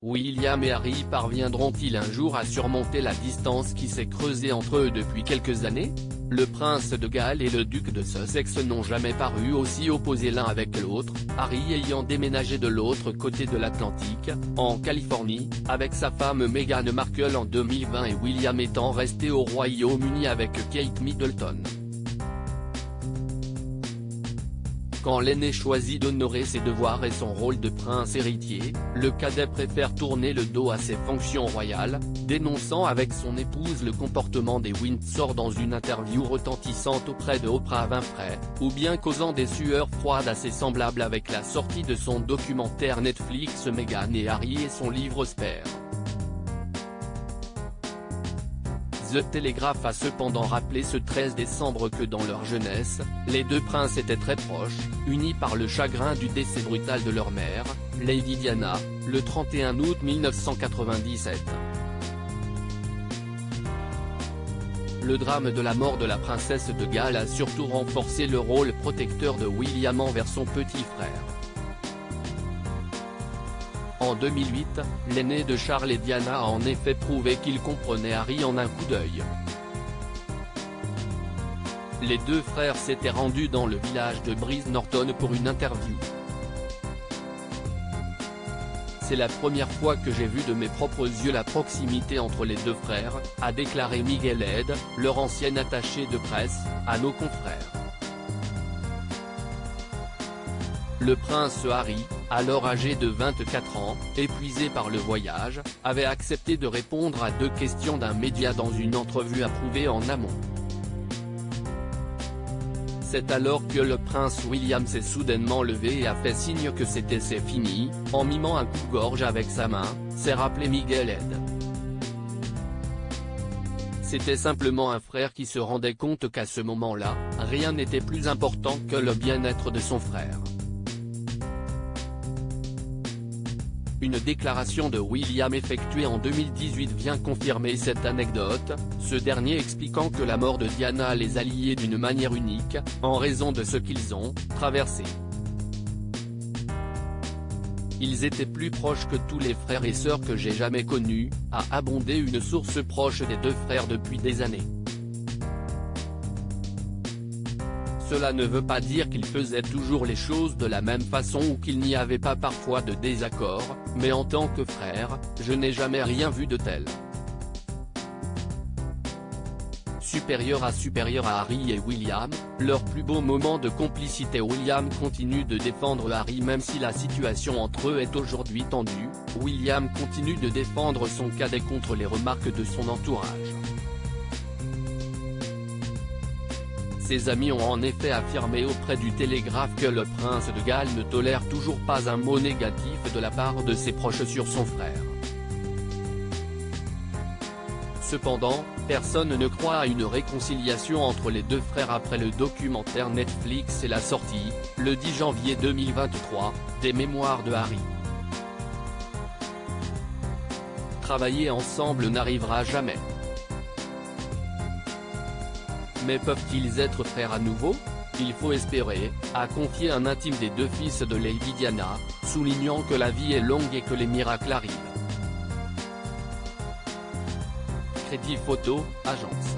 William et Harry parviendront-ils un jour à surmonter la distance qui s'est creusée entre eux depuis quelques années? Le prince de Galles et le duc de Sussex n'ont jamais paru aussi opposés l'un avec l'autre, Harry ayant déménagé de l'autre côté de l'Atlantique, en Californie, avec sa femme Meghan Markle en 2020 et William étant resté au Royaume-Uni avec Kate Middleton. Quand l'aîné choisit d'honorer ses devoirs et son rôle de prince héritier, le cadet préfère tourner le dos à ses fonctions royales, dénonçant avec son épouse le comportement des Windsor dans une interview retentissante auprès de Oprah Winfrey, ou bien causant des sueurs froides assez semblables avec la sortie de son documentaire Netflix Meghan et Harry et son livre Spare. The Telegraph a cependant rappelé ce 13 décembre que dans leur jeunesse, les deux princes étaient très proches, unis par le chagrin du décès brutal de leur mère, Lady Diana, le 31 août 1997. Le drame de la mort de la princesse de Galles a surtout renforcé le rôle protecteur de William envers son petit frère. En 2008, l'aîné de Charles et Diana a en effet prouvé qu'il comprenait Harry en un coup d'œil. Les deux frères s'étaient rendus dans le village de Brise Norton pour une interview. C'est la première fois que j'ai vu de mes propres yeux la proximité entre les deux frères, a déclaré Miguel Ed, leur ancien attaché de presse, à nos confrères. Le prince Harry, alors âgé de 24 ans, épuisé par le voyage, avait accepté de répondre à deux questions d'un média dans une entrevue approuvée en amont. C'est alors que le prince William s'est soudainement levé et a fait signe que c'est fini, en mimant un coupe-gorge avec sa main, s'est rappelé Miguel Ed. C'était simplement un frère qui se rendait compte qu'à ce moment-là, rien n'était plus important que le bien-être de son frère. Une déclaration de William effectuée en 2018 vient confirmer cette anecdote, ce dernier expliquant que la mort de Diana les a liés d'une manière unique, en raison de ce qu'ils ont traversé. Ils étaient plus proches que tous les frères et sœurs que j'ai jamais connus, a abondé une source proche des deux frères depuis des années. Cela ne veut pas dire qu'ils faisaient toujours les choses de la même façon ou qu'il n'y avait pas parfois de désaccord, mais en tant que frère, je n'ai jamais rien vu de tel. Supérieur à Harry et William, leur plus beau moment de complicité. William continue de défendre Harry même si la situation entre eux est aujourd'hui tendue, William continue de défendre son cadet contre les remarques de son entourage. Ses amis ont en effet affirmé auprès du Télégraphe que le prince de Galles ne tolère toujours pas un mot négatif de la part de ses proches sur son frère. Cependant, personne ne croit à une réconciliation entre les deux frères après le documentaire Netflix et la sortie, le 10 janvier 2023, des mémoires de Harry. Travailler ensemble n'arrivera jamais. Mais peuvent-ils être frères à nouveau? Il faut espérer, a confié un intime des deux fils de Lady Diana, soulignant que la vie est longue et que les miracles arrivent. Crédit Photo, agence.